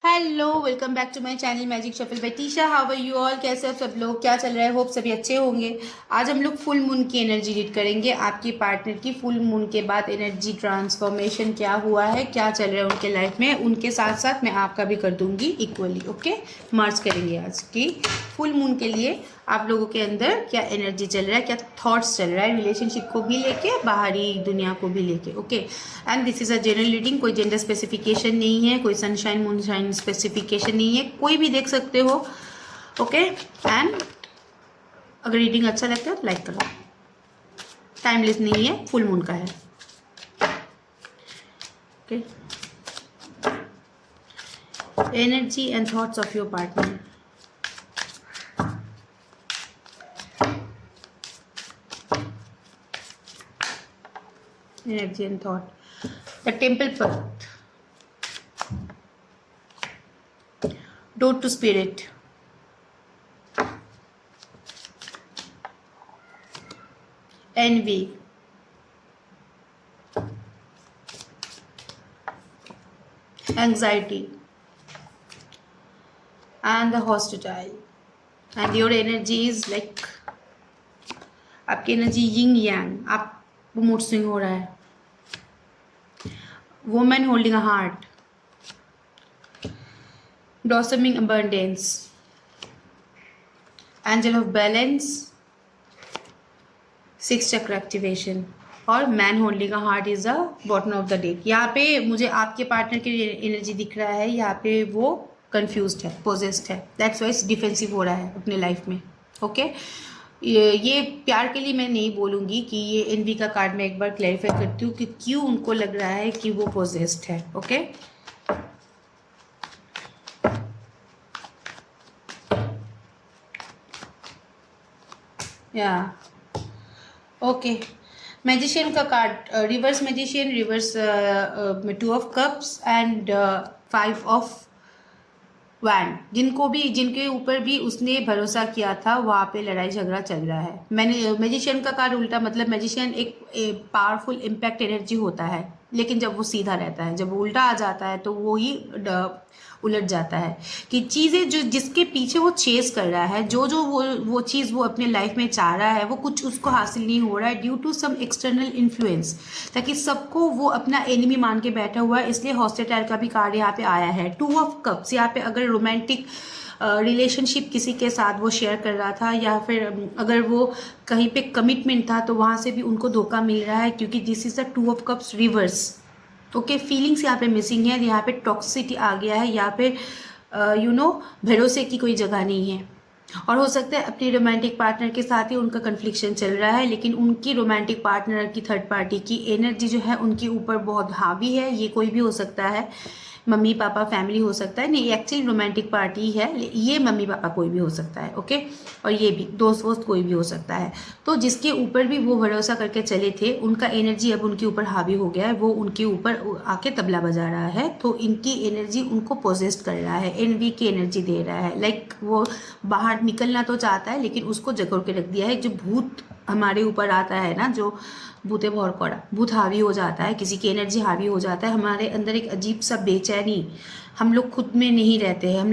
Hello, welcome back to my channel magic shuffle by Tisha. How are you all? कैसे हो सब लोग? क्या चल रहा है? होप सभी अच्छे होंगे। आज हम लोग फुल मून की एनर्जी रीड करेंगे। आपके पार्टनर की फुल मून के बाद एनर्जी ट्रांसफॉर्मेशन क्या हुआ है, क्या चल रहा है उनके लाइफ में, उनके साथ साथ मैं आपका भी कर दूंगी इक्वली। ओके, मर्ज करेंगे आज की फुल मून के लिए आप लोगों के अंदर क्या एनर्जी चल रहा है, क्या थॉट्स चल रहा है, रिलेशनशिप को भी लेके, बाहरी दुनिया को भी लेके। Okay, and this is a general reading. कोई जेंडर स्पेसिफिकेशन नहीं है, कोई सनशाइन मूनशाइन स्पेसिफिकेशन नहीं है, कोई भी देख सकते हो। ओके, एंड अगर रीडिंग अच्छा लगता है तो लाइक करो। टाइमलेस नहीं है, फुल मून का है। Okay, energy and thoughts of your partner. Energy and thought. The temple path. Door to spirit. Envy. Anxiety. And the hostile. And your energy is like, आपकी एनर्जी यिंग यांग, आप mood swing हो रहा है। Women holding a heart, blossoming abundance, angel of balance, six चक्र activation, और man holding a heart is a bottom of the deck. यहाँ पे मुझे आपके पार्टनर की एनर्जी दिख रहा है, यहाँ पे वो कंफ्यूज्ड है, पोजेस्ड है, दैट्स वाइज डिफेंसिव हो रहा है अपने लाइफ में। ओके, ये प्यार के लिए मैं नहीं बोलूँगी कि ये एनवी का कार्ड मैं एक बार क्लैरिफाई करती हूँ कि क्यों उनको लग रहा है कि वो पोजेस्ड है। ओके, या ओके, मैजिशियन का card, reverse magician, reverse two of cups and five of वैन। जिनके ऊपर भी उसने भरोसा किया था वहाँ पे लड़ाई झगड़ा चल रहा है। मैंने मैजिशियन का कार्ड उल्टा, मतलब मैजिशियन एक पावरफुल इम्पैक्ट एनर्जी होता है, लेकिन जब वो सीधा रहता है, जब वो उल्टा आ जाता है तो वो ही उलट जाता है कि चीज़ें जो जिसके पीछे वो चेस कर रहा है, जो वो चीज़ वो अपने लाइफ में चाह रहा है, वो कुछ उसको हासिल नहीं हो रहा है due to some external influence, ताकि सबको वो अपना एनिमी मान के बैठा हुआ है। इसलिए हॉस्टेटाइल का भी कार्ड यहाँ पे आया है। टू ऑफ कप्स, यहाँ पे अगर रोमांटिक रिलेशनशिप किसी के साथ वो शेयर कर रहा था, या फिर अगर वो कहीं पे कमिटमेंट था, तो वहाँ से भी उनको धोखा मिल रहा है, क्योंकि this is the two of cups reverse. Okay, feelings यहाँ पे मिसिंग है, यहाँ पे टॉक्सिसिटी आ गया है, यहाँ पे भरोसे की कोई जगह नहीं है। और हो सकता है अपनी रोमांटिक पार्टनर के साथ ही उनका कन्फ्लिक्शन चल रहा है, लेकिन उनकी रोमांटिक पार्टनर की थर्ड पार्टी की एनर्जी जो है उनके ऊपर बहुत हावी है। ये कोई भी हो सकता है, मम्मी पापा, फैमिली हो सकता है, नहीं एक्चुअली रोमांटिक पार्टी है, ये मम्मी पापा कोई भी हो सकता है। ओके, और ये भी दोस्त वोस्त कोई भी हो सकता है। तो जिसके ऊपर भी वो भरोसा करके चले थे, उनका एनर्जी अब उनके ऊपर हावी हो गया है, वो उनके ऊपर आके तबला बजा रहा है, तो इनकी एनर्जी उनको पोजेस्ट कर रहा है, एनवी की एनर्जी दे रहा है। लाइक वो बाहर निकलना तो चाहता है, लेकिन उसको जकड़ के रख दिया है। जो भूत हमारे ऊपर आता है ना, जो भूते भौर कोड़ा, भूत हावी हो जाता है, किसी की एनर्जी हावी हो जाता है, हमारे अंदर एक अजीब सा बेचैनी, हम लोग खुद में नहीं रहते हैं, हम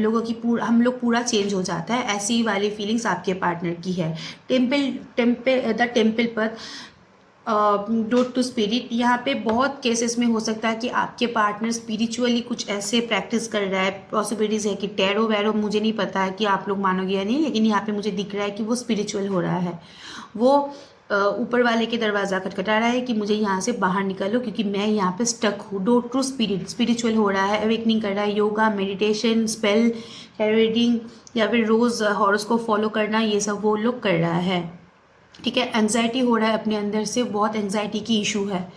लोग पूरा चेंज हो जाता है। ऐसी वाली फीलिंग्स आपके पार्टनर की है। द टेम्पल पर डोट टू स्पिरिट, यहाँ पे बहुत केसेस में हो सकता है कि आपके पार्टनर स्पिरिचुअली कुछ ऐसे प्रैक्टिस कर रहा है। पॉसिबिलिटीज़ है कि टैरो वैरो, मुझे नहीं पता है कि आप लोग मानोगे या नहीं, लेकिन यहाँ पे मुझे दिख रहा है कि वो स्पिरिचुअल हो रहा है। वो ऊपर वाले के दरवाज़ा खटखटा रहा है कि मुझे यहाँ से बाहर निकालो, क्योंकि मैं यहाँ पे स्टक हूँ। डोट टू स्पिरिट, स्पिरिचुअल हो रहा है, अवेकनिंग कर रहा है, योगा, मेडिटेशन, स्पेल, रीडिंग, या फिर रोज़ हॉरोस्कोप फॉलो करना, ये सब वो लोग कर रहा है। ठीक है, एंग्जाइटी हो रहा है अपने अंदर से, बहुत एंग्जाइटी की इशू है।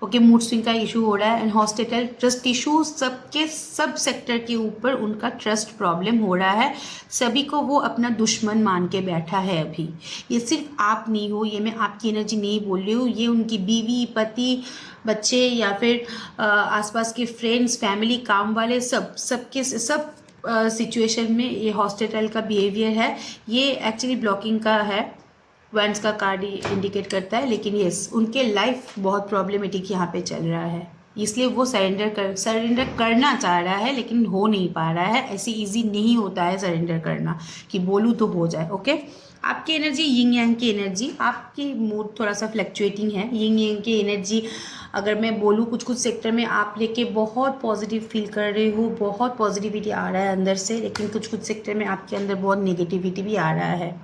ओके, मूड स्विंग का इशू हो रहा है, एंड हॉस्पिटल ट्रस्ट इशू, सबके सब सेक्टर के ऊपर उनका ट्रस्ट प्रॉब्लम हो रहा है। सभी को वो अपना दुश्मन मान के बैठा है अभी। ये सिर्फ आप नहीं हो, ये मैं आपकी एनर्जी नहीं बोल रही हूँ, ये उनकी बीवी, पति, बच्चे, या फिर आसपास के फ्रेंड्स, फैमिली, काम वाले, सबके सब सिचुएशन में ये हॉस्पिटल का बिहेवियर है। ये एक्चुअली ब्लॉकिंग का है, वैंस का कार्ड इंडिकेट करता है, लेकिन यस, उनके लाइफ बहुत प्रॉब्लमेटिक यहाँ पे चल रहा है। इसलिए वो सरेंडर करना चाह रहा है लेकिन हो नहीं पा रहा है। ऐसे इजी नहीं होता है सरेंडर करना कि बोलूँ तो हो जाए। ओके, आपकी एनर्जी यिंग यांग की एनर्जी, आपकी मूड थोड़ा सा फ्लक्चुएटिंग है। यिंग यांग की एनर्जी अगर मैं बोलूँ कुछ कुछ सेक्टर में आप लेके बहुत पॉजिटिव फील कर रहे हो, बहुत पॉजिटिविटी आ रहा है अंदर से, लेकिन कुछ कुछ सेक्टर में आपके अंदर बहुत नेगेटिविटी भी आ रहा है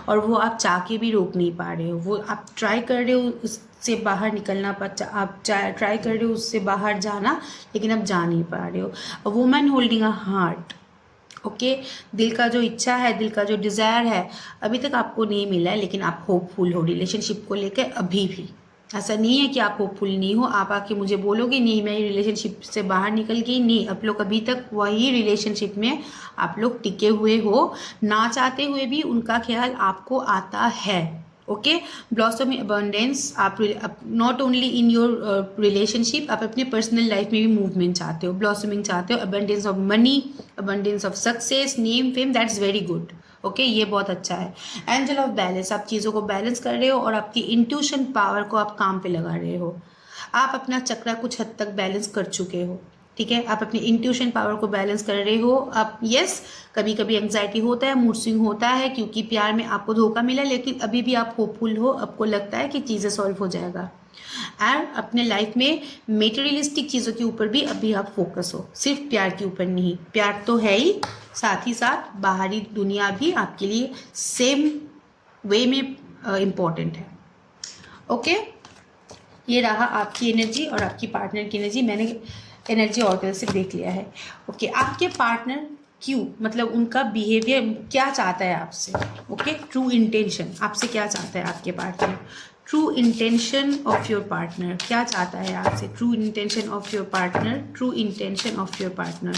और वो आप चाह के भी रोक नहीं पा रहे हो। वो आप ट्राई कर रहे हो उससे बाहर निकलना, आप ट्राई कर रहे हो उससे बाहर जाना, लेकिन आप जा नहीं पा रहे हो। A woman holding a heart, okay, दिल का जो इच्छा है, दिल का जो डिज़ायर है अभी तक आपको नहीं मिला है, लेकिन आप होपफुल हो रिलेशनशिप को लेकर अभी भी। ऐसा नहीं है कि आप होपफुल नहीं हो, आप आके मुझे बोलोगे नहीं मैं रिलेशनशिप से बाहर निकल गई, नहीं, आप लोग अभी तक वही रिलेशनशिप में आप लोग टिके हुए हो, ना चाहते हुए भी उनका ख्याल आपको आता है। ओके, ब्लॉसम अबंडेंस, आप not only in your relationship, आप अपने पर्सनल लाइफ में भी मूवमेंट चाहते हो, ब्लॉसमिंग चाहते हो, abundance of money, abundance of success, name, fame, that's very good. Okay, ये बहुत अच्छा है। एंजल ऑफ बैलेंस, आप चीज़ों को बैलेंस कर रहे हो और आपकी इंट्यूशन पावर को आप काम पे लगा रहे हो। आप अपना चक्रा कुछ हद तक बैलेंस कर चुके हो, ठीक है, आप अपनी इंट्यूशन पावर को बैलेंस कर रहे हो। आप यस, कभी कभी एंग्जाइटी होता है, मूड स्विंग होता है क्योंकि प्यार में आपको धोखा मिला, लेकिन अभी भी आप होपफुल हो, आपको लगता है कि चीज़ें सॉल्व हो जाएगा। एंड अपने लाइफ में मेटेरियलिस्टिक चीज़ों के ऊपर भी अभी आप फोकस हो, सिर्फ प्यार के ऊपर नहीं। प्यार तो है ही, साथ ही साथ बाहरी दुनिया भी आपके लिए सेम वे में इम्पोर्टेंट है। ओके, ये रहा आपकी एनर्जी और आपकी पार्टनर की एनर्जी। मैंने एनर्जी और तरह से देख लिया है। ओके, आपके पार्टनर क्यों, मतलब उनका बिहेवियर क्या चाहता है आपसे। ओके, ट्रू इंटेंशन, आपसे क्या चाहता है आपके partner, true intention of your partner, क्या चाहता है आपसे, true intention of your partner, true intention of your partner.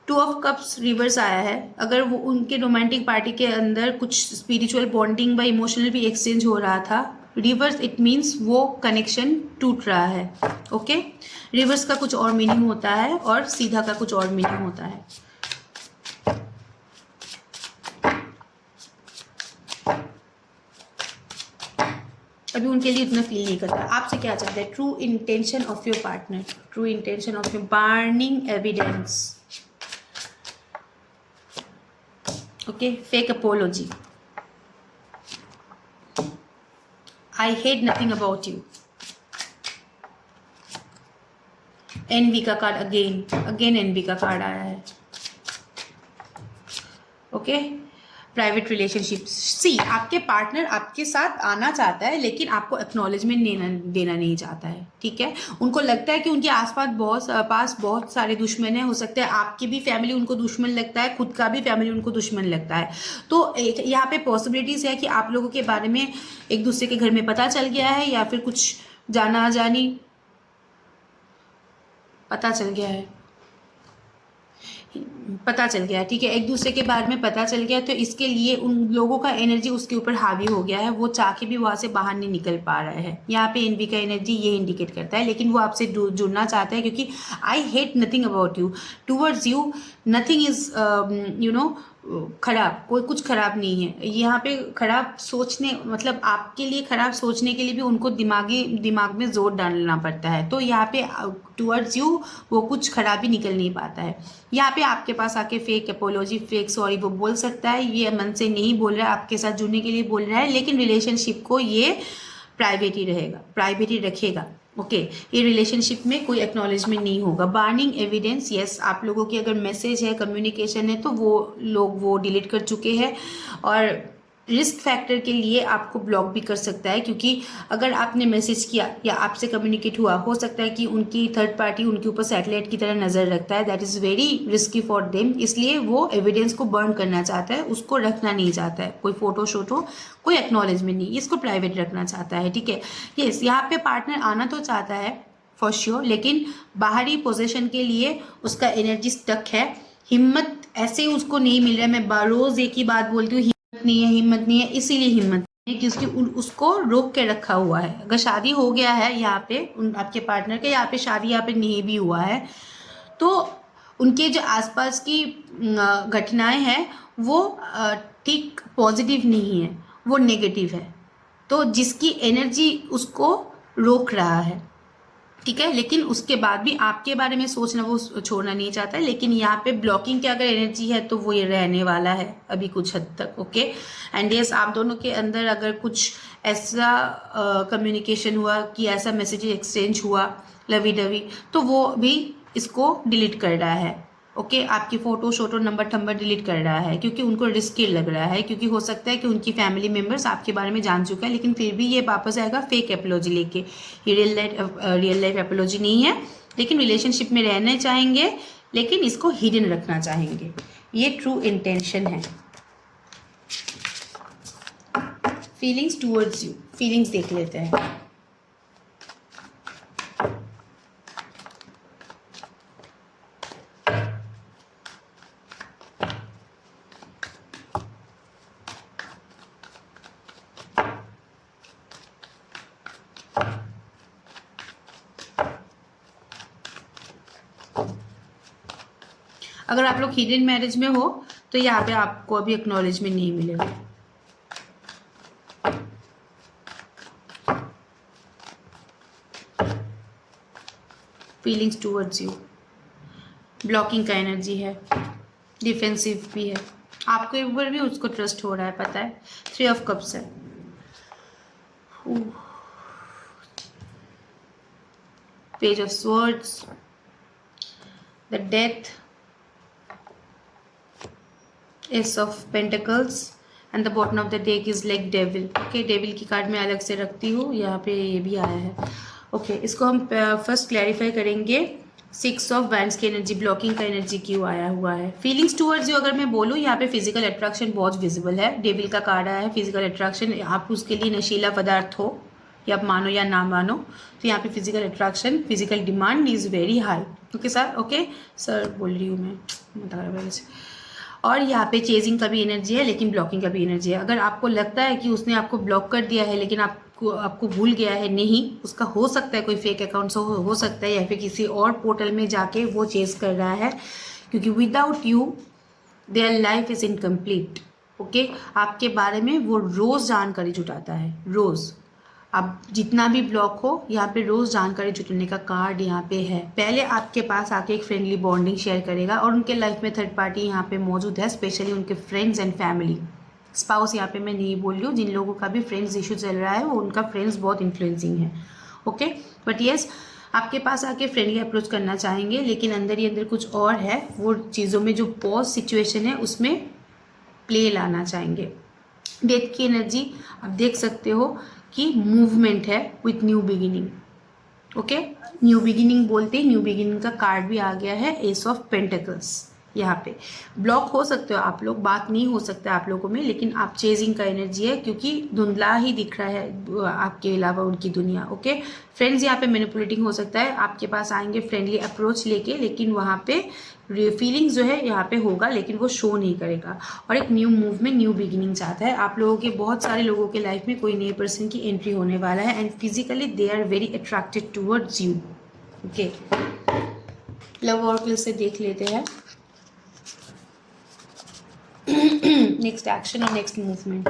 To of cups reverse आया है। अगर वो उनके रोमांटिक पार्टी के अंदर कुछ स्पिरिचुअल बॉन्डिंग व इमोशनल भी एक्सचेंज हो रहा था, रिवर्स इट मीन्स वो कनेक्शन टूट रहा है। ओके, रिवर्स का कुछ और मीनिंग होता है और सीधा का कुछ और मीनिंग होता है। अभी उनके लिए इतना फील नहीं करता। आपसे क्या चाहते हैं, true intention of your partner, true intention of your burning evidence. Okay, fake apology, I hate nothing about you. Envy का कार्ड, अगेन एनवी का कार्ड आया है। ओके, प्राइवेट रिलेशनशिप, सी आपके पार्टनर आपके साथ आना चाहता है लेकिन आपको एक्नॉलेजमेंट देना नहीं चाहता है, ठीक है। उनको लगता है कि उनके पास बहुत सारे दुश्मन हैं, हो सकता है आपकी भी फैमिली उनको दुश्मन लगता है, खुद का भी फैमिली उनको दुश्मन लगता है। तो यहाँ पे पॉसिबिलिटीज़ है कि आप लोगों के बारे में एक दूसरे के घर में पता चल गया है या फिर कुछ जाना जानी पता चल गया है, ठीक है, एक दूसरे के बारे में पता चल गया, तो इसके लिए उन लोगों का एनर्जी उसके ऊपर हावी हो गया है, वो चाह के भी वहाँ से बाहर नहीं निकल पा रहा है। यहाँ पे एनवी का एनर्जी ये इंडिकेट करता है, लेकिन वो आपसे जुड़ना चाहता है क्योंकि आई hate nothing about you, towards you nothing is खराब, कोई कुछ खराब नहीं है यहाँ पे। खराब सोचने मतलब आपके लिए खराब सोचने के लिए भी उनको दिमाग में जोर डालना पड़ता है, तो यहाँ पे टूवर्ड्स यू वो कुछ खराबी निकल नहीं पाता है। यहाँ पे आपके पास आके फेक अपोलॉजी, फेक सॉरी वो बोल सकता है, ये मन से नहीं बोल रहा है, आपके साथ जुड़ने के लिए बोल रहा है, लेकिन रिलेशनशिप को ये प्राइवेट ही रहेगा, प्राइवेट ही रखेगा। ओके, ये रिलेशनशिप में कोई एक्नॉलेजमेंट नहीं होगा। बर्निंग एविडेंस, यस, आप लोगों की अगर मैसेज है, कम्युनिकेशन है, तो वो लोग वो डिलीट कर चुके हैं और रिस्क फैक्टर के लिए आपको ब्लॉक भी कर सकता है, क्योंकि अगर आपने मैसेज किया या आपसे कम्युनिकेट हुआ, हो सकता है कि उनकी थर्ड पार्टी उनके ऊपर सैटेलाइट की तरह नज़र रखता है, that is very risky for them, इसलिए वो एविडेंस को बर्न करना चाहता है, उसको रखना नहीं चाहता है, कोई फोटो शोटो कोई एक्नॉलेजमेंट नहीं, इसको प्राइवेट रखना चाहता है, ठीक है। यस, यहाँ पे पार्टनर आना तो चाहता है फॉर श्योर, लेकिन बाहरी पोजीशन के लिए उसका एनर्जी स्टक है, हिम्मत ऐसे उसको नहीं मिल रहा है। मैं रोज़ एक ही बात बोलती हूँ, हिम्मत नहीं है, इसीलिए हिम्मत नहीं है क्योंकि उसको रोक के रखा हुआ है। अगर शादी हो गया है यहाँ पे आपके पार्टनर के, यहाँ पे शादी यहाँ पे नहीं भी हुआ है, तो उनके जो आसपास की घटनाएं हैं वो ठीक पॉजिटिव नहीं है, वो नेगेटिव है। तो जिसकी एनर्जी उसको रोक रहा है, ठीक है। लेकिन उसके बाद भी आपके बारे में सोचना वो छोड़ना नहीं चाहता है। लेकिन यहाँ पे ब्लॉकिंग की अगर एनर्जी है तो वो ये रहने वाला है अभी कुछ हद तक, ओके। एंड यस, आप दोनों के अंदर अगर कुछ ऐसा कम्युनिकेशन हुआ कि ऐसा मैसेज एक्सचेंज हुआ लवी डवी, तो वो भी इसको डिलीट कर रहा है, ओके। आपकी फ़ोटो शोटो नंबर टंबर डिलीट कर रहा है क्योंकि उनको रिस्की लग रहा है, क्योंकि हो सकता है कि उनकी फैमिली मेम्बर्स आपके बारे में जान चुका है, लेकिन फिर भी ये वापस आएगा फेक एपोलॉजी लेके। ये रियल लाइफ एपोलॉजी नहीं है, लेकिन रिलेशनशिप में रहना चाहेंगे, लेकिन इसको हिडन रखना चाहेंगे। ये ट्रू इंटेंशन है। फीलिंग्स टूवर्ड्स यू, फीलिंग्स देख लेते हैं। अगर आप लोग हिडन मैरिज में हो तो यहाँ पे आपको अभी एक्नॉलेजमेंट नहीं मिलेगा। फीलिंग्स टूवर्ड्स यू, ब्लॉकिंग का एनर्जी है, डिफेंसिव भी है, आपके ऊपर भी उसको ट्रस्ट हो रहा है, पता है। 3 ऑफ कप्स है, page of swords, the death, S of pentacles and the bottom of the deck is like devil, okay. Devil की कार्ड मैं अलग से रखती हूँ, यहाँ पे ये भी आया है, ओके। इसको हम फर्स्ट क्लैरिफाई करेंगे। 6 ऑफ वैंड्स की एनर्जी, ब्लॉकिंग का एनर्जी क्यों आया हुआ है। फीलिंग्स टूवर्ड्स यू अगर मैं बोलूँ, यहाँ पे फिजिकल अट्रैक्शन बहुत विजिबल है। डेविल का कार्ड आया है, फिजिकल अट्रैक्शन, आप उसके लिए नशीला पदार्थ हो या आप मानो या ना मानो, तो यहाँ पे physical attraction, physical demand is very high, okay sir, okay sir बोल रही हूँ मैं, बता रहा वैसे। और यहाँ पे चेजिंग का भी एनर्जी है, लेकिन ब्लॉकिंग का भी एनर्जी है। अगर आपको लगता है कि उसने आपको ब्लॉक कर दिया है लेकिन आपको भूल गया है, नहीं, उसका हो सकता है कोई फेक अकाउंट से हो सकता है, या फिर किसी और पोर्टल में जाके वो चेज कर रहा है, क्योंकि without you their life is incomplete, okay. आपके बारे में वो रोज़ जानकारी जुटाता है, रोज़। अब जितना भी ब्लॉक हो, यहाँ पे रोज़ जानकारी जुटाने का कार्ड यहाँ पे है। पहले आपके पास आके एक फ्रेंडली बॉन्डिंग शेयर करेगा, और उनके लाइफ में थर्ड पार्टी यहाँ पे मौजूद है, स्पेशली उनके फ्रेंड्स एंड फैमिली। स्पाउस यहाँ पे मैं नहीं बोल रही हूँ, जिन लोगों का भी फ्रेंड्स इशू चल रहा है वो उनका फ्रेंड्स बहुत इन्फ्लुएंसिंग है, ओके। बट येस, आपके पास आके फ्रेंडली अप्रोच करना चाहेंगे, लेकिन अंदर ही अंदर कुछ और है। वो चीज़ों में जो पॉज सिचुएशन है उसमें प्ले लाना चाहेंगे। डेथ की एनर्जी आप देख सकते हो कि मूवमेंट है with new beginning, okay. New beginning बोलते ही न्यू बिगिनिंग का कार्ड भी आ गया है, एस ऑफ पेंटिकल्स। यहाँ पे ब्लॉक हो सकते हो आप लोग, बात नहीं हो सकता आप लोगों में, लेकिन आप चेजिंग का एनर्जी है, क्योंकि धुंधला ही दिख रहा है आपके अलावा उनकी दुनिया, ओके। फ्रेंड्स यहाँ पे मैनिपुलेटिंग हो सकता है, आपके पास आएंगे फ्रेंडली अप्रोच लेके, लेकिन वहाँ पे फीलिंग्स जो है यहाँ पे होगा, लेकिन वो शो नहीं करेगा। और एक न्यू मूवमेंट, न्यू बिगिनिंग चाहता है। आप लोगों के, बहुत सारे लोगों के लाइफ में कोई नए पर्सन की एंट्री होने वाला है, and physically they are very attracted towards you, okay. Love oracle से देख लेते हैं नेक्स्ट एक्शन और next movement.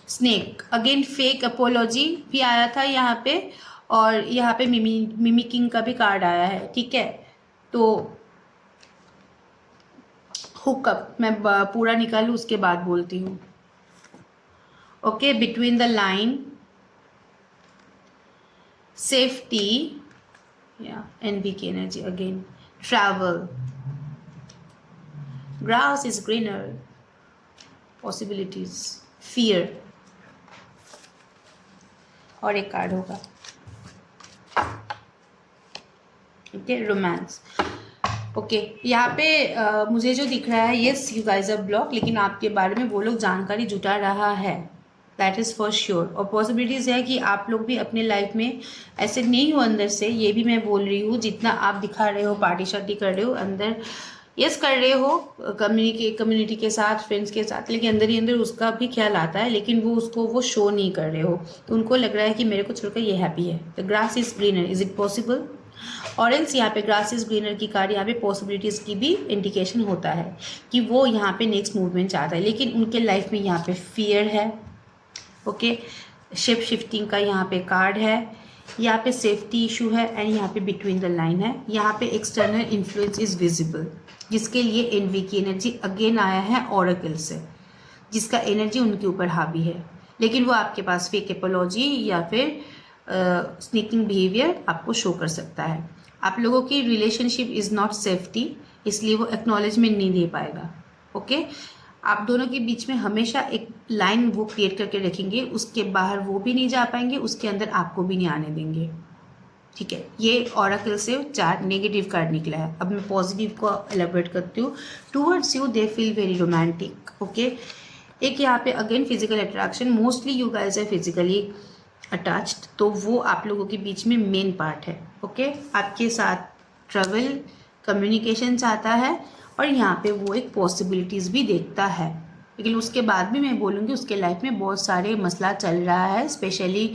Snake, again fake apology भी आया था यहाँ पे, और यहाँ पे मिमिकिंग का भी कार्ड आया है, ठीक है। तो हुकअप मैं पूरा निकालूँ उसके बाद बोलती हूँ, okay. Between the line, safety, या एनवी की energy again, travel, grass is greener, possibilities, fear, और एक कार्ड होगा, ओके, रोमांस, ओके। यहाँ पे मुझे जो दिख रहा है, yes you guys R block, लेकिन आपके बारे में वो लोग जानकारी जुटा रहा है, दैट इज़ फॉर श्योर। और पॉसिबिलिटीज़ है कि आप लोग भी अपने लाइफ में ऐसे नहीं हो अंदर से, ये भी मैं बोल रही हूँ, जितना आप दिखा रहे हो, पार्टी शार्टी कर रहे हो, अंदर यस कर रहे हो कम्युनिटी के साथ, फ्रेंड्स के साथ, लेकिन अंदर ही अंदर उसका भी ख्याल आता है, लेकिन वो उसको वो शो नहीं कर रहे हो, तो उनको लग रहा है कि मेरे को छोड़कर ये हैप्पी है। The grass is greener, is it possible? और एल्स यहाँ पे ग्रास इज ग्रीनर की कार्ड यहाँ पे पॉसिबिलिटीज़ की भी इंडिकेशन होता है कि वो यहाँ पे नेक्स्ट मूवमेंट चाहता है, लेकिन उनके लाइफ में यहाँ पे फियर है। ओके, शिप शिफ्टिंग का यहाँ पे कार्ड है, यहाँ पे सेफ्टी इशू है, एंड यहाँ पे बिटवीन द लाइन है। यहाँ पे एक्सटर्नल इन्फ्लुएंस इज विजिबल, जिसके लिए एनवी की एनर्जी अगेन आया है ऑरेकल से, जिसका एनर्जी उनके ऊपर हावी है, लेकिन वो आपके पास फेक एपोलॉजी या फिर स्नीकिंग बिहेवियर आपको शो कर सकता है। आप लोगों की रिलेशनशिप इज़ नॉट सेफ्टी, इसलिए वो एक्नॉलेजमेंट नहीं दे पाएगा। ओके, आप दोनों के बीच में हमेशा एक लाइन वो क्रिएट करके रखेंगे, उसके बाहर वो भी नहीं जा पाएंगे, उसके अंदर आपको भी नहीं आने देंगे। ठीक है, ये ऑरेकल से 4 नेगेटिव कार्ड निकला है। अब मैं पॉजिटिव को एलेबरेट करती हूँ। Towards you they feel very romantic. Okay, एक यहाँ पे again physical attraction, mostly you guys है फिजिकली अटैच्ड, तो वो आप लोगों के बीच में मेन पार्ट है। ओके, आपके साथ ट्रैवल कम्युनिकेशन चाहता है, और यहाँ पे वो एक पॉसिबिलिटीज़ भी देखता है, लेकिन उसके बाद भी मैं बोलूँगी उसके लाइफ में बहुत सारे मसला चल रहा है, स्पेशली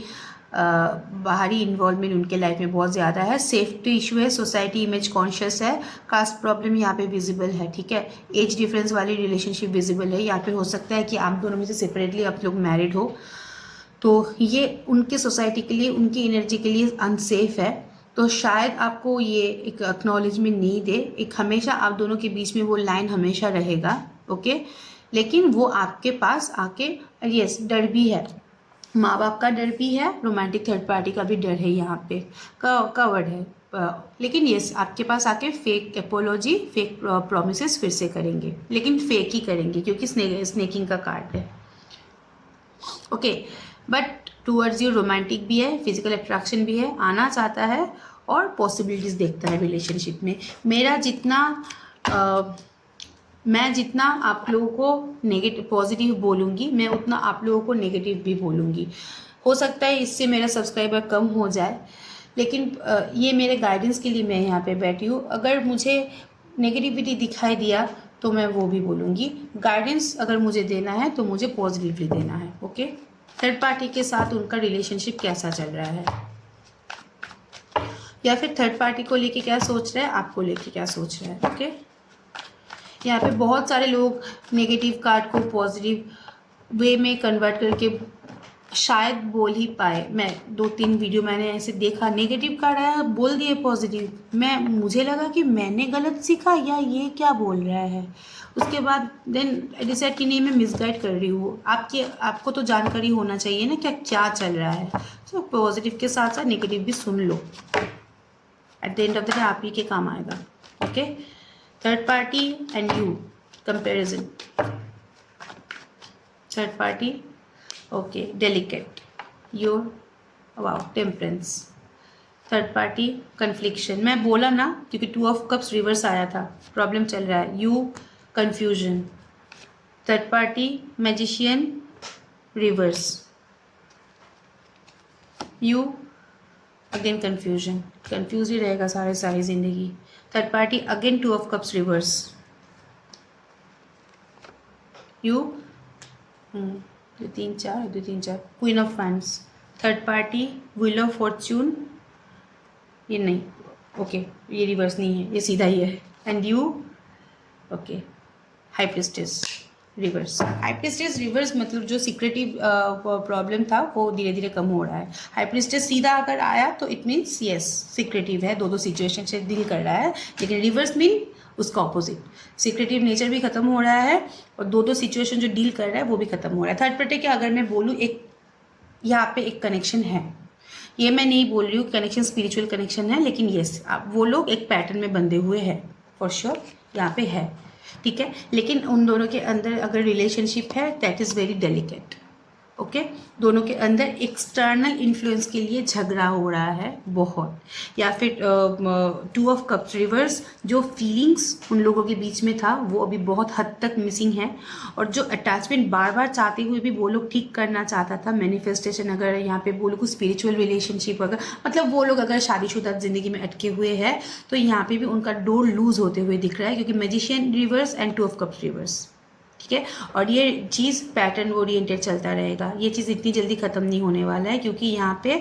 बाहरी इन्वॉल्वमेंट उनके लाइफ में बहुत ज़्यादा है। सेफ्टी इशू है, सोसाइटी इमेज कॉन्शियस है, कास्ट प्रॉब्लम यहाँ पे विजिबल है। ठीक है, एज डिफरेंस वाली रिलेशनशिप विजिबल है। यहाँ पे हो सकता है कि आप दोनों में से सेपरेटली आप लोग मैरिड हो, तो ये उनके सोसाइटी के लिए, उनकी एनर्जी के लिए अनसेफ है, तो शायद आपको ये एक एक्नॉलेजमेंट नहीं दे। एक हमेशा आप दोनों के बीच में वो लाइन हमेशा रहेगा। ओके, लेकिन वो आपके पास आके, यस, डर भी है, माँ बाप का डर भी है, रोमांटिक थर्ड पार्टी का भी डर है, यहाँ पे कवर्ड है, लेकिन यस आपके पास आके फेक एपोलॉजी, फेक प्रॉमिसेस फिर से करेंगे, लेकिन फेक ही करेंगे क्योंकि स्नेकिंग का कार्ड है। Okay, but towards you romantic भी है, फिजिकल अट्रैक्शन भी है, आना चाहता है और पॉसिबिलिटीज़ देखता है रिलेशनशिप में। मैं जितना आप लोगों को नेगेटिव पॉजिटिव बोलूँगी, मैं उतना आप लोगों को नेगेटिव भी बोलूँगी। हो सकता है इससे मेरा सब्सक्राइबर कम हो जाए, लेकिन ये मेरे गाइडेंस के लिए मैं यहाँ पे बैठी हूँ। अगर मुझे नेगेटिविटी दिखाई दिया तो मैं वो भी बोलूँगी। गाइडेंस अगर मुझे देना है तो मुझे पॉजिटिवली देना है। ओके, थर्ड पार्टी के साथ उनका रिलेशनशिप कैसा चल रहा है, या फिर थर्ड पार्टी को लेके क्या सोच रहा है, आपको लेके क्या सोच रहा है। ओके, यहाँ पे बहुत सारे लोग नेगेटिव कार्ड को पॉजिटिव वे में कन्वर्ट करके शायद बोल ही पाए। मैं 2-3 वीडियो मैंने ऐसे देखा, नेगेटिव कार्ड आया बोल दिए पॉजिटिव। मुझे लगा कि मैंने गलत सीखा या ये क्या बोल रहा है। उसके बाद देन डिसाइड कि नहीं, मैं मिसगाइड कर रही हूँ। आपको तो जानकारी होना चाहिए ना क्या चल रहा है। तो पॉजिटिव के साथ साथ नेगेटिव भी सुन लो, at the end of the day आप ही के काम आएगा। Okay, third party and you comparison. Third party, okay, delicate, your, wow, temperance. Third party confliction, मैं बोला ना, क्योंकि 2 ऑफ कप्स रिवर्स आया था, प्रॉब्लम चल रहा है। You, confusion. Third party magician reverse, you again confusion, confuse ही रहेगा सारी जिंदगी। Third party again 2 of cups reverse, you 2-3-4 queen of wands. Third party wheel of fortune, ये नहीं, ओके, ये रिवर्स नहीं है, ये सीधा ही है। And you, okay, high priestess reverse. High priestess reverse मतलब जो सीक्रेटिव प्रॉब्लम था वो धीरे धीरे कम हो रहा है। हाई प्रीस्टेस सीधा अगर आया तो इट मीन्स यस सीक्रेटिव है, दो सिचुएशन से डील कर रहा है, लेकिन रिवर्स मीन उसका ऑपोजिट, सीक्रेटिव नेचर भी खत्म हो रहा है और दो सिचुएशन जो डील कर रहा है वो भी खत्म हो रहा है। थर्ड पार्टी के अगर मैं बोलूँ, एक यहाँ पे एक कनेक्शन है, ये मैं नहीं बोल रही हूँ कनेक्शन स्पिरिचुअल कनेक्शन है, लेकिन यस वो लोग एक पैटर्न में बंधे हुए हैं, फॉर श्योर यहाँ पे है, ठीक है। लेकिन उन दोनों के अंदर अगर रिलेशनशिप है that is very delicate, okay दोनों के अंदर एक्सटर्नल इन्फ्लुएंस के लिए झगड़ा हो रहा है बहुत, या फिर 2 ऑफ कप्स रिवर्स, जो फीलिंग्स उन लोगों के बीच में था वो अभी बहुत हद तक मिसिंग है, और जो अटैचमेंट बार बार चाहते हुए भी वो लोग ठीक करना चाहता था, मैनिफेस्टेशन अगर यहाँ पे बोलो कुछ स्पिरिचुअल रिलेशनशिप अगर मतलब वो लोग अगर शादीशुदा ज़िंदगी में अटके हुए हैं तो यहाँ पे भी उनका डोर लूज होते हुए दिख रहा है, क्योंकि magician reverse and 2 of cups reverse, ठीक है। और ये चीज़ पैटर्न ओरिएंटेड चलता रहेगा, ये चीज़ इतनी जल्दी ख़त्म नहीं होने वाला है, क्योंकि यहाँ पे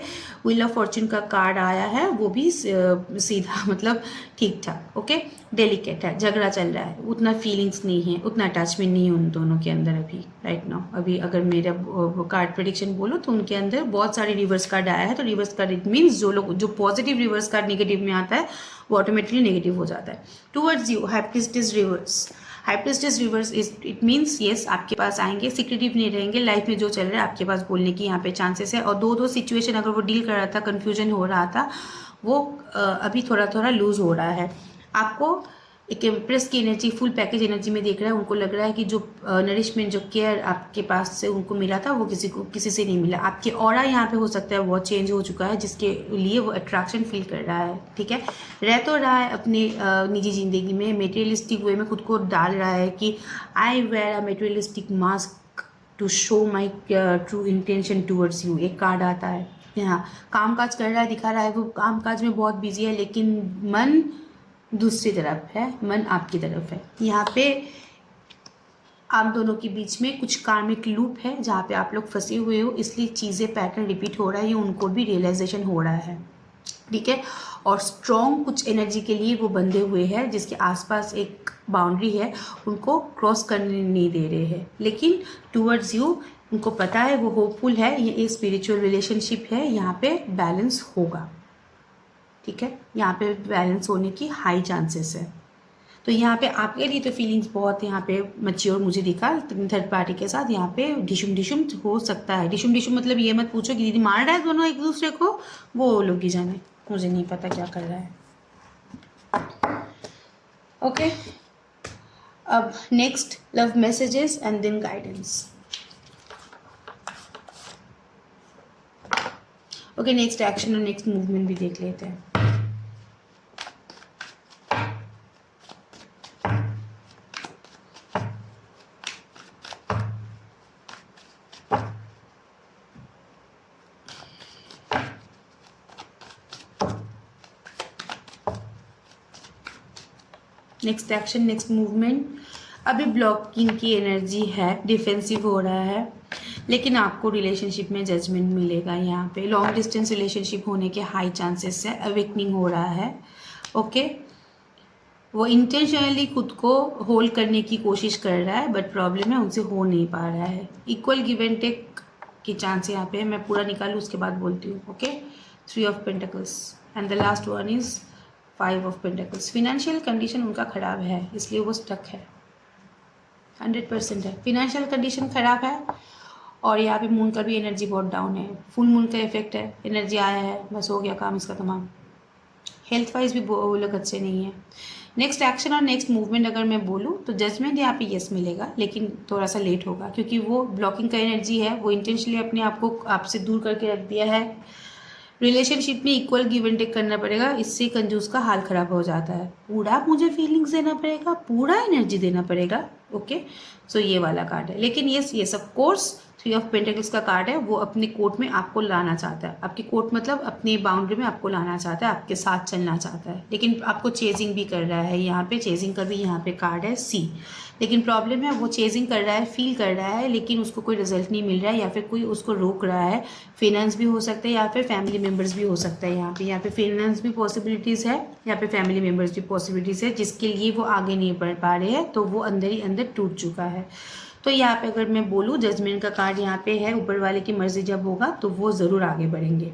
व्हील ऑफ फॉर्चून का कार्ड आया है, वो भी सीधा मतलब ठीक ठाक, ओके डेलिकेट है, झगड़ा चल रहा है, उतना फीलिंग्स नहीं है, उतना अटैचमेंट नहीं है उन दोनों के अंदर अभी राइट नाउ। अभी अगर मेरा कार्ड प्रेडिक्शन बोलो तो उनके अंदर बहुत सारे रिवर्स कार्ड आया है, तो रिवर्स कार्ड इट मीन्स जो पॉजिटिव रिवर्स कार्ड नेगेटिव में आता है वो ऑटोमेटिकली नेगेटिव हो जाता है। Towards you high priestess reverse, high priestess reverse it means yes आपके पास आएंगे, सिक्रेटिव नहीं रहेंगे, लाइफ में जो चल रहा है आपके पास बोलने की यहाँ पे चांसेस है, और दो सिचुएशन अगर वो डील कर रहा था, कन्फ्यूजन हो रहा था, वो अभी थोड़ा थोड़ा लूज हो रहा है। आपको एक एम्प्रेस की एनर्जी फुल पैकेज एनर्जी में देख रहा है, उनको लग रहा है कि जो नरिशमेंट जो केयर आपके पास से उनको मिला था वो किसी से नहीं मिला। आपके ऑरा यहाँ पे हो सकता है बहुत चेंज हो चुका है, जिसके लिए वो अट्रैक्शन फील कर रहा है, ठीक है। रह तो रहा है अपने निजी ज़िंदगी में मेटेरियलिस्टिक वे में खुद को डाल रहा है कि I wear a materialistic mask to show my true intention towards you, एक कार्ड आता है यहाँ। काम काज कर रहा है, दिखा रहा है वो काम काज में बहुत बिजी है, लेकिन मन दूसरी तरफ है, मन आपकी तरफ है। यहाँ पे आप दोनों के बीच में कुछ कार्मिक लूप है जहाँ पे आप लोग फंसे हुए हो, इसलिए चीज़ें पैटर्न रिपीट हो रहा है, ये उनको भी रियलाइजेशन हो रहा है, ठीक है। और स्ट्रॉन्ग कुछ एनर्जी के लिए वो बंधे हुए हैं, जिसके आसपास एक बाउंड्री है, उनको क्रॉस करने नहीं दे रहे हैं, लेकिन टूवर्ड्स यू उनको पता है, वो होपफुल है, ये एक स्पिरिचुअल रिलेशनशिप है, यहाँ पे बैलेंस होगा, ठीक है। यहाँ पे बैलेंस होने की हाई चांसेस है। तो यहाँ पे आपके लिए तो फीलिंग्स बहुत यहाँ पे मैच्योर मुझे दिखा, थर्ड पार्टी के साथ यहाँ पे डिशुम हो सकता है। डिशुम मतलब ये मत पूछो कि दीदी मार रहा है दोनों एक दूसरे को, वो लोग ही जाने, मुझे नहीं पता क्या कर रहा है, ओके। अब next love messages and then guidance, okay. Next action और नेक्स्ट मूवमेंट भी देख लेते हैं। नेक्स्ट एक्शन नेक्स्ट मूवमेंट, अभी ब्लॉकिंग की एनर्जी है, डिफेंसिव हो रहा है, लेकिन आपको रिलेशनशिप में जजमेंट मिलेगा। यहाँ पे लॉन्ग डिस्टेंस रिलेशनशिप होने के हाई चांसेस है, अवेकनिंग हो रहा है, ओके। वो इंटेंशनली खुद को होल्ड करने की कोशिश कर रहा है, बट प्रॉब्लम है उनसे हो नहीं पा रहा है। इक्वल गिव एंड टेक की चांस यहाँ पे है, मैं पूरा निकालूँ उसके बाद बोलती हूँ, okay. 3 of pentacles and the last one is 5 of pentacles. Financial condition उनका ख़राब है, इसलिए वो स्टक है, 100% है, फिनेंशियल कंडीशन ख़राब है। और यहाँ पे मून का भी एनर्जी बहुत डाउन है, फुल मून का इफेक्ट है, एनर्जी आया है, बस हो गया काम इसका तमाम। हेल्थ वाइज भी वो लोग अच्छे नहीं है। नेक्स्ट एक्शन और नेक्स्ट मूवमेंट अगर मैं बोलूँ तो जजमेंट यहाँ पे यस मिलेगा, लेकिन थोड़ा सा लेट होगा, क्योंकि वो ब्लॉकिंग का एनर्जी है, वो इंटेंशनली अपने आप को आपसे दूर करके रख दिया है। रिलेशनशिप में इक्वल गिव एंड टेक करना पड़ेगा, इससे कंजूस का हाल ख़राब हो जाता है। पूरा मुझे फीलिंग्स देना पड़ेगा, पूरा एनर्जी देना पड़ेगा, ओके। सो ये वाला कार्ड है, लेकिन ये सब कोर्स 3 ऑफ पेंटिकल्स का कार्ड है, वो अपने कोर्ट में आपको लाना चाहता है, आपकी कोर्ट मतलब अपनी बाउंड्री में आपको लाना चाहता है, आपके साथ चलना चाहता है, लेकिन आपको चेजिंग भी कर रहा है। यहाँ पे चेजिंग का भी यहाँ पे कार्ड है सी, लेकिन प्रॉब्लम है वो चेजिंग कर रहा है, फील कर रहा है, लेकिन उसको कोई रिजल्ट नहीं मिल रहा है, या फिर कोई उसको रोक रहा है। फिनेंस भी हो सकता है, या फिर फैमिली मेम्बर्स भी हो सकता है। यहाँ पे फिनेंस भी पॉसिबिलिटीज़ है, यहाँ पे फैमिली मेम्बर्स भी पॉसिबिलिटीज़ है, जिसके लिए वो आगे नहीं बढ़ पा रहे हैं, तो वो अंदर ही अंदर टूट चुका है। तो यहाँ पे अगर मैं बोलूँ जजमेंट का कार्ड यहाँ पे है, ऊपर वाले की मर्जी जब होगा तो वो ज़रूर आगे बढ़ेंगे,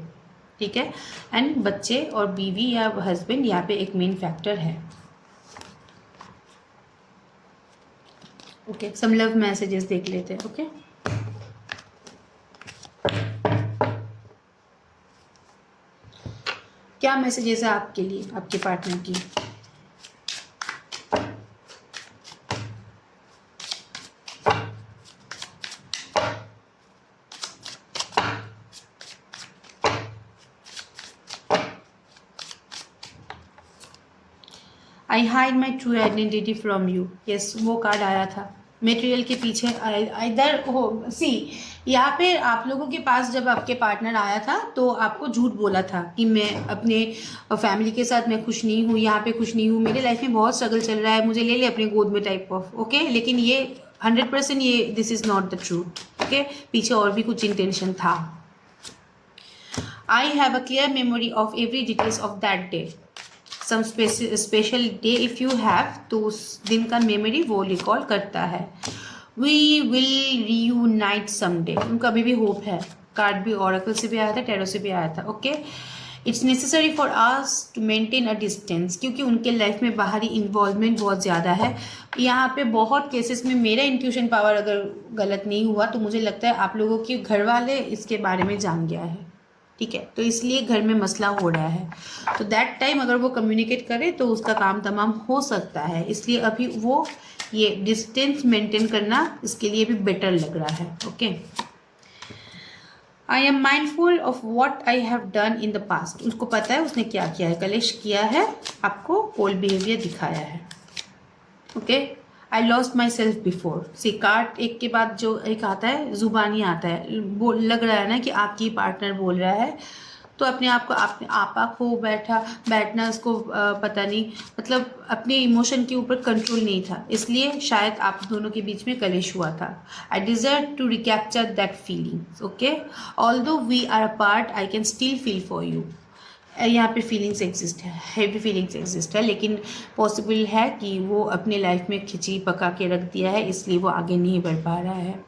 ठीक है। एंड बच्चे और बीवी या हस्बैंड यहाँ पे एक मेन फैक्टर है, ओके। सम लव मैसेजेस देख लेते हैं, ओके। क्या मैसेजेस है आपके लिए आपके पार्टनर की? आई hide my true identity from you. Yes, वो कार्ड आया था। मेटेरियल के पीछे इधर हो सी, यहाँ पे आप लोगों के पास जब आपके पार्टनर आया था तो आपको झूठ बोला था कि मैं अपने फैमिली के साथ मैं खुश नहीं हूँ, यहाँ पे खुश नहीं हूँ, मेरे लाइफ में बहुत स्ट्रगल चल रहा है, मुझे ले ले अपने गोद में टाइप ऑफ। ओके, लेकिन ये 100% ये this is not the truth. Okay, पीछे और भी कुछ इंटेंशन था। I have a clear memory of every details of that day. Some special day if you have, तो उस दिन का मेमोरी वो रिकॉल करता है। वी विल रीयूनाइट समडे, उनका अभी भी होप है। कार्ड भी ऑरेकल से भी आया था, टैरो से भी आया था। Okay, it's necessary for us to maintain a distance, क्योंकि उनके लाइफ में बाहरी इन्वॉल्वमेंट बहुत ज़्यादा है। यहाँ पे बहुत केसेस में मेरा इंट्यूशन पावर अगर गलत नहीं हुआ तो मुझे लगता है आप लोगों के घर वाले इसके बारे में जान गया है। ठीक है, तो इसलिए घर में मसला हो रहा है। तो दैट टाइम अगर वो कम्युनिकेट करे तो उसका काम तमाम हो सकता है। इसलिए अभी वो ये डिस्टेंस मेंटेन करना इसके लिए भी बेटर लग रहा है। Okay, I am mindful of what I have done in the past, उसको पता है उसने क्या किया है, कलेश किया है, आपको कोल्ड बिहेवियर दिखाया है। Okay, I lost myself before. See, card एक के बाद जो एक आता है जुबानी आता है, बोल लग रहा है ना कि आपकी पार्टनर बोल रहा है, तो अपने आप को आपा खो बैठना उसको पता नहीं, मतलब अपने इमोशन के ऊपर कंट्रोल नहीं था, इसलिए शायद आप दोनों के बीच में कलेश हुआ था। I deserve to recapture that feelings. Okay, although we are a part I can still feel for you. यहाँ पे फीलिंग्स एग्जिस्ट है, हैवी फीलिंग्स एग्जिस्ट है, लेकिन पॉसिबल है कि वो अपने लाइफ में खिचड़ी पका के रख दिया है, इसलिए वो आगे नहीं बढ़ पा रहा है।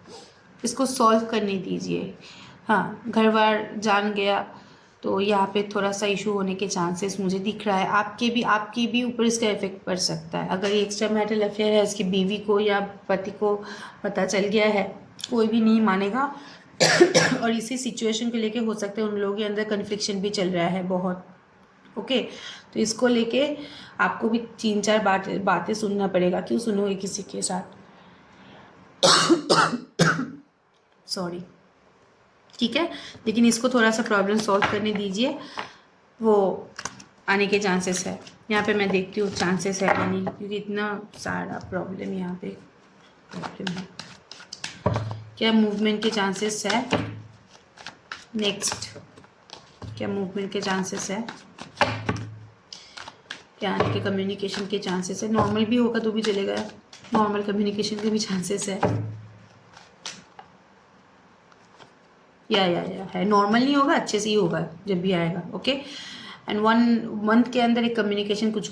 इसको सॉल्व करने दीजिए। हाँ, घर बार जान गया तो यहाँ पे थोड़ा सा इशू होने के चांसेस मुझे दिख रहा है। आपके भी ऊपर इसका इफेक्ट पड़ सकता है। अगर ये एक्स्ट्रा मैरिटल अफेयर है, इसकी बीवी को या पति को पता चल गया है, कोई भी नहीं मानेगा। और इसी सिचुएशन को लेके हो सकता है उन लोगों के अंदर कन्फ्लिक्शन भी चल रहा है बहुत। ओके, तो इसको लेके आपको भी 3-4 बातें सुनना पड़ेगा। क्यों सुनोगे किसी के साथ? सॉरी, ठीक है, लेकिन इसको थोड़ा सा प्रॉब्लम सॉल्व करने दीजिए, वो आने के चांसेस है। यहाँ पे मैं देखती हूँ चांसेस है या नहीं, क्योंकि इतना सारा प्रॉब्लम यहाँ पे प्रॉब्लम है। क्या मूवमेंट के चांसेस है? नेक्स्ट, क्या मूवमेंट के चांसेस है? क्या आने के कम्युनिकेशन के चांसेस है? नॉर्मल भी होगा तो भी चलेगा, नॉर्मल कम्युनिकेशन के भी चांसेस है। या है, नॉर्मल नहीं होगा, अच्छे से ही होगा जब भी आएगा। ओके, एंड 1 मंथ के अंदर एक कम्युनिकेशन कुछ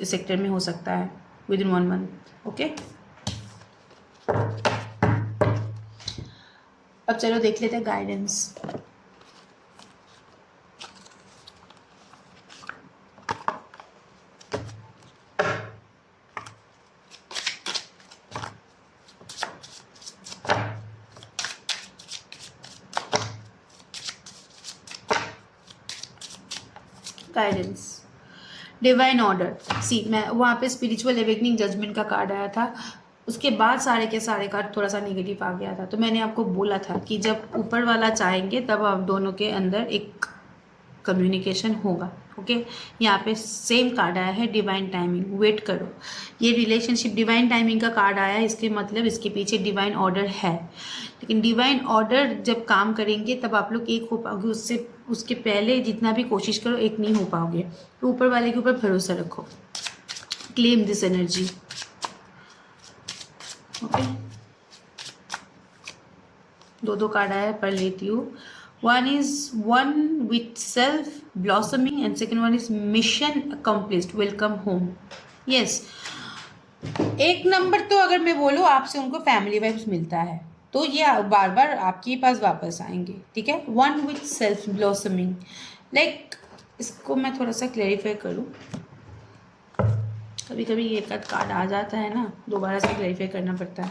सेक्टर में हो सकता है, विद इन 1 मंथ। ओके, अब चलो देख लेते हैं guidance. Guidance, divine order. See, मैं वहाँ पे स्पिरिचुअल अवेकनिंग जजमेंट का कार्ड आया था, उसके बाद सारे के सारे कार्ड थोड़ा सा नेगेटिव आ गया था। तो मैंने आपको बोला था कि जब ऊपर वाला चाहेंगे तब आप दोनों के अंदर एक कम्युनिकेशन होगा। ओके, यहाँ पे सेम कार्ड आया है, डिवाइन टाइमिंग। वेट करो, ये रिलेशनशिप डिवाइन टाइमिंग का कार्ड आया है, इसके मतलब इसके पीछे डिवाइन ऑर्डर है। लेकिन डिवाइन ऑर्डर जब काम करेंगे तब आप लोग एक हो पाओगे, उसके पहले जितना भी कोशिश करो एक नहीं हो पाओगे। तो ऊपर वाले के ऊपर भरोसा रखो। Claim this energy. Okay, 2 card आया, पढ़ लेती हूँ। One is one with self blossoming and second one is mission accomplished, welcome home. Yes, एक नंबर तो अगर मैं बोलूँ आपसे उनको फैमिली वाइब्स मिलता है, तो ये बार बार आपके पास वापस आएंगे। ठीक है, one with self blossoming, like इसको मैं थोड़ा सा क्लैरिफाई करूँ। कभी कभी ये कार्ड आ जाता है ना, दोबारा से क्लैरिफाई करना पड़ता है।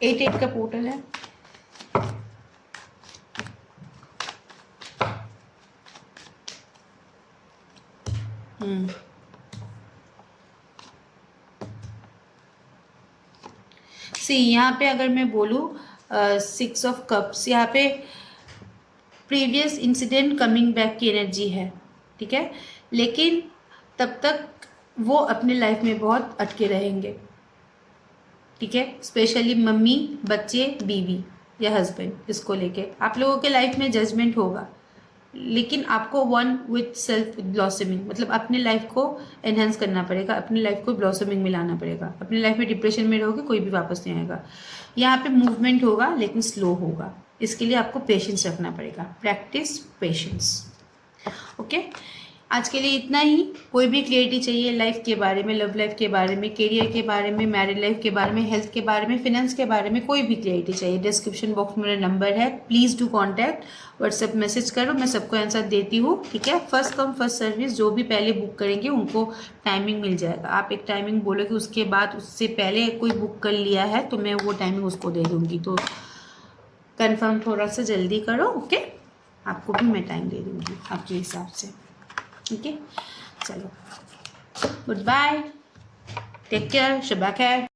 8 का पोर्टल है। सी, यहाँ पे अगर मैं बोलूँ 6 ऑफ कप्स, यहाँ पे प्रीवियस इंसिडेंट कमिंग बैक की एनर्जी है। ठीक है, लेकिन तब तक वो अपने लाइफ में बहुत अटके रहेंगे, ठीक है। स्पेशली मम्मी, बच्चे, बीवी या हस्बैंड, इसको लेके आप लोगों के लाइफ में जजमेंट होगा, लेकिन आपको वन विथ सेल्फ ब्लॉसमिंग, मतलब अपने लाइफ को एनहेंस करना पड़ेगा, अपनी लाइफ को ब्लॉसमिंग में लाना पड़ेगा। अपनी लाइफ में डिप्रेशन में रहोगे कोई भी वापस नहीं आएगा। यहाँ पे मूवमेंट होगा लेकिन स्लो होगा, इसके लिए आपको पेशेंस रखना पड़ेगा। Practice patience. ओके, आज के लिए इतना ही। कोई भी क्लियरिटी चाहिए लाइफ के बारे में, लव लाइफ के बारे में, करियर के बारे में, मैरिड लाइफ के बारे में, हेल्थ के बारे में, फिनेंस के बारे में, कोई भी क्लियरिटी चाहिए, डिस्क्रिप्शन बॉक्स में मेरा नंबर है, please do contact, WhatsApp message करो, मैं सबको आंसर देती हूँ, ठीक है। फर्स्ट कम फर्स्ट सर्विस, जो भी पहले बुक करेंगे उनको टाइमिंग मिल जाएगा। आप एक टाइमिंग बोलोगे, उसके बाद उससे पहले कोई बुक कर लिया है तो मैं वो टाइमिंग उसको दे दूँगी, तो कन्फर्म थोड़ा सा जल्दी करो, ओके। आपको भी मैं टाइम दे दूँगी आपके हिसाब से, ठीक है। चलो, good bye, take care, Shaba खैर।